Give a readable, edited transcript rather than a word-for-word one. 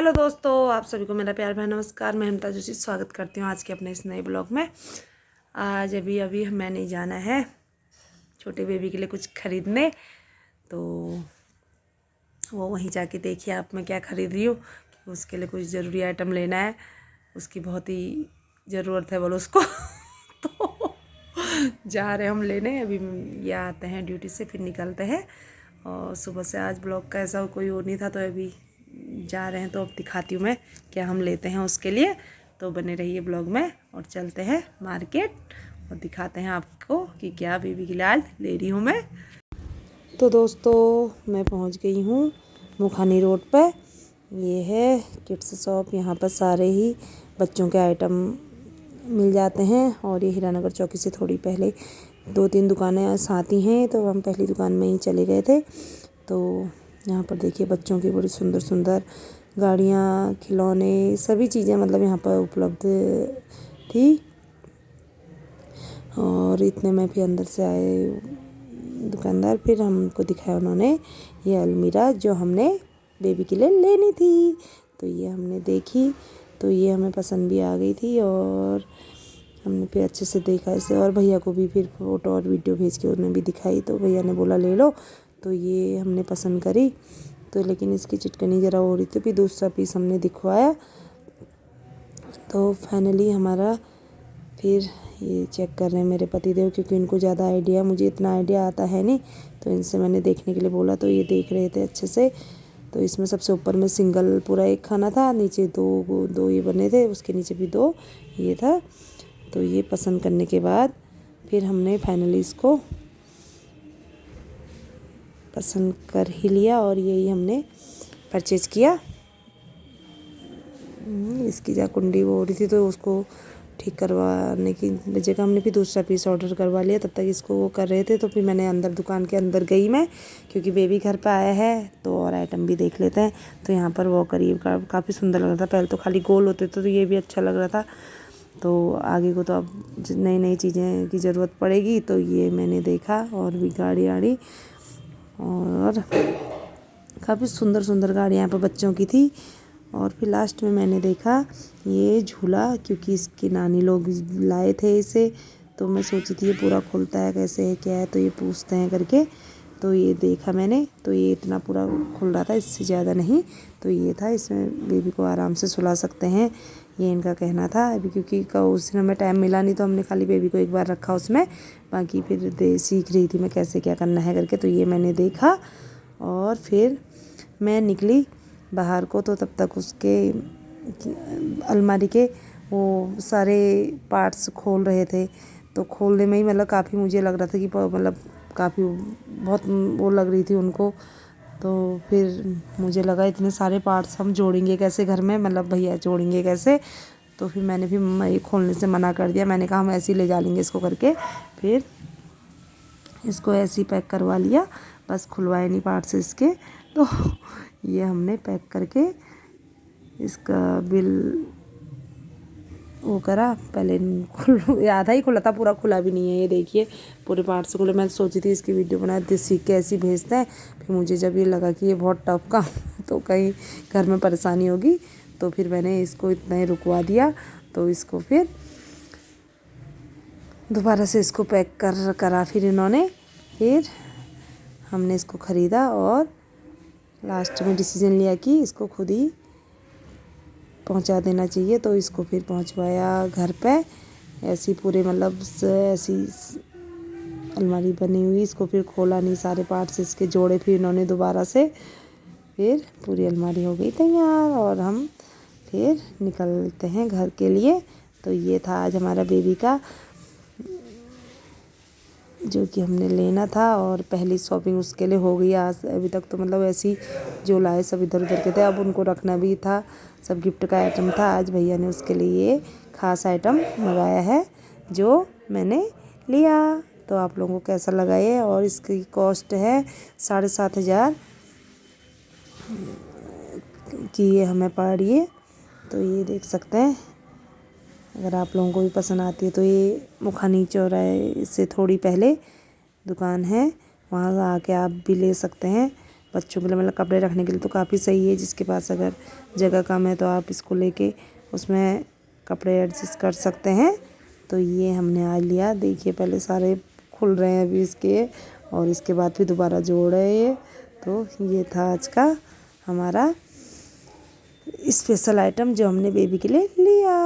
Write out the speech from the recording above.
Hello दोस्तों, आप सभी को मेरा प्यार भरा नमस्कार। मैं ममता जोशी स्वागत करती हूँ आज के अपने इस नए ब्लॉग में। आज अभी मैंने जाना है छोटे बेबी के लिए कुछ खरीदने, तो वो वहीं जाके देखिए आप मैं क्या खरीद रही हूँ। उसके लिए कुछ ज़रूरी आइटम लेना है, उसकी बहुत ही ज़रूरत है बोलो उसको तो जा रहे हम लेने। अभी ये आते हैं ड्यूटी से, फिर निकलते हैं। और सुबह से आज ब्लॉग का ऐसा कोई और नहीं था, तो अभी जा रहे हैं। तो अब दिखाती हूँ मैं क्या हम लेते हैं उसके लिए। तो बने रहिए ब्लॉग में और चलते हैं मार्केट और दिखाते हैं आपको कि क्या बेबी के लिए आज ले रही हूँ मैं। तो दोस्तों मैं पहुँच गई हूँ मुखानी रोड पर। ये है किड्स शॉप। यहाँ पर सारे ही बच्चों के आइटम मिल जाते हैं। और ये हीरानगर चौकी से थोड़ी पहले 2-3 दुकानें साथ ही हैं, तो हम पहली दुकान में ही चले गए थे। तो यहाँ पर देखिए बच्चों की बड़ी सुंदर सुंदर गाड़ियाँ, खिलौने, सभी चीज़ें मतलब यहाँ पर उपलब्ध थी। और इतने में फिर अंदर से आए दुकानदार, फिर हमको दिखाया उन्होंने ये अलमीरा जो हमने बेबी के लिए लेनी थी। तो ये हमने देखी, तो ये हमें पसंद भी आ गई थी। और हमने फिर अच्छे से देखा इसे, और भैया को भी फिर फ़ोटो और वीडियो भेज के उन्हें भी दिखाई। तो भैया ने बोला ले लो। तो ये हमने पसंद करी, तो लेकिन इसकी चिटकनी ज़रा हो रही थी। फिर दूसरा पीस हमने दिखवाया, तो फाइनली हमारा फिर ये चेक कर रहे हैं मेरे पतिदेव, क्योंकि इनको ज़्यादा आइडिया, मुझे इतना आइडिया आता है नहीं। तो इनसे मैंने देखने के लिए बोला, तो ये देख रहे थे अच्छे से। तो इसमें सबसे ऊपर में सिंगल पूरा एक खाना था, नीचे दो ये बने थे, उसके नीचे भी 2 ये था। तो ये पसंद करने के बाद फिर हमने फाइनली इसको पसंद कर ही लिया और यही हमने परचेज़ किया। इसकी जहाँ कुंडी वो हो रही थी, तो उसको ठीक करवाने की जगह हमने फिर दूसरा पीस ऑर्डर करवा लिया। तब तक इसको वो कर रहे थे, तो फिर मैंने अंदर दुकान के अंदर गई मैं, क्योंकि बेबी घर पे आया है तो और आइटम भी देख लेते हैं। तो यहाँ पर वो करीब काफ़ी सुंदर लग रहा था। पहले तो खाली गोल होते थे, तो ये भी अच्छा लग रहा था। तो आगे को तो अब नई नई चीज़ें की ज़रूरत पड़ेगी, तो ये मैंने देखा। और भी गाड़ी और काफ़ी सुंदर सुंदर गाड़ियाँ यहाँ पर बच्चों की थी। और फिर लास्ट में मैंने देखा ये झूला, क्योंकि इसकी नानी लोग लाए थे इसे। तो मैं सोची थी ये पूरा खुलता है कैसे है क्या है, तो ये पूछते हैं करके। तो ये देखा मैंने, तो ये इतना पूरा खुल रहा था, इससे ज़्यादा नहीं। तो ये था, इसमें बेबी को आराम से सुला सकते हैं, ये इनका कहना था। अभी क्योंकि उस दिन हमें टाइम मिला नहीं, तो हमने खाली बेबी को एक बार रखा उसमें, बाकी फिर सीख रही थी मैं कैसे क्या करना है करके। तो ये मैंने देखा और फिर मैं निकली बाहर को। तो तब तक उसके अलमारी के वो सारे पार्ट्स खोल रहे थे। तो खोलने में ही मतलब काफ़ी मुझे लग रहा था कि मतलब काफ़ी बहुत वो लग रही थी उनको। तो फिर मुझे लगा इतने सारे पार्ट्स हम जोड़ेंगे कैसे घर में, मतलब भैया जोड़ेंगे कैसे। तो फिर मैंने भी ये खोलने से मना कर दिया। मैंने कहा हम ऐसे ही ले जा लेंगे इसको करके। फिर इसको ऐसे ही पैक करवा लिया, बस खुलवाए नहीं पार्ट्स इसके। तो ये हमने पैक करके इसका बिल वो करा। पहले आधा ही खुला था, पूरा खुला भी नहीं है। ये देखिए पूरे पार्ट से खुले। मैं सोची थी इसकी वीडियो बना सीख के ऐसी भेजते हैं। फिर मुझे जब ये लगा कि ये बहुत टफ काम तो कहीं घर में परेशानी होगी, तो फिर मैंने इसको इतना ही रुकवा दिया। तो इसको फिर दोबारा से इसको पैक करा फिर इन्होंने। फिर हमने इसको ख़रीदा और लास्ट में डिसीजन लिया कि इसको खुद ही पहुंचा देना चाहिए। तो इसको फिर पहुंचवाया घर पे। ऐसी पूरे मतलब ऐसी अलमारी बनी हुई, इसको फिर खोला नहीं, सारे पार्ट्स इसके जोड़े फिर इन्होंने दोबारा से। फिर पूरी अलमारी हो गई तैयार और हम फिर निकलते हैं घर के लिए। तो ये था आज हमारा बेबी का जो कि हमने लेना था। और पहली शॉपिंग उसके लिए हो गई आज। अभी तक तो मतलब ऐसी जो लाए सब इधर उधर के थे, अब उनको रखना भी था, सब गिफ्ट का आइटम था। आज भैया ने उसके लिए ये ख़ास आइटम मंगाया है जो मैंने लिया। तो आप लोगों को कैसा लगा ये। और इसकी कॉस्ट है 7,500 की ये हमें पड़ रही है। तो ये देख सकते हैं, अगर आप लोगों को भी पसंद आती है तो ये मुखानी चौराहे से थोड़ी पहले दुकान है, वहाँ आके आप भी ले सकते हैं। बच्चों के लिए मतलब कपड़े रखने के लिए तो काफ़ी सही है। जिसके पास अगर जगह कम है तो आप इसको लेके उसमें कपड़े एडजस्ट कर सकते हैं। तो ये हमने आज लिया। देखिए पहले सारे खुल रहे हैं अभी इसके, और इसके बाद फिर दोबारा जोड़ रहे हैं ये। तो ये था आज का हमारा स्पेशल आइटम जो हमने बेबी के लिए लिया।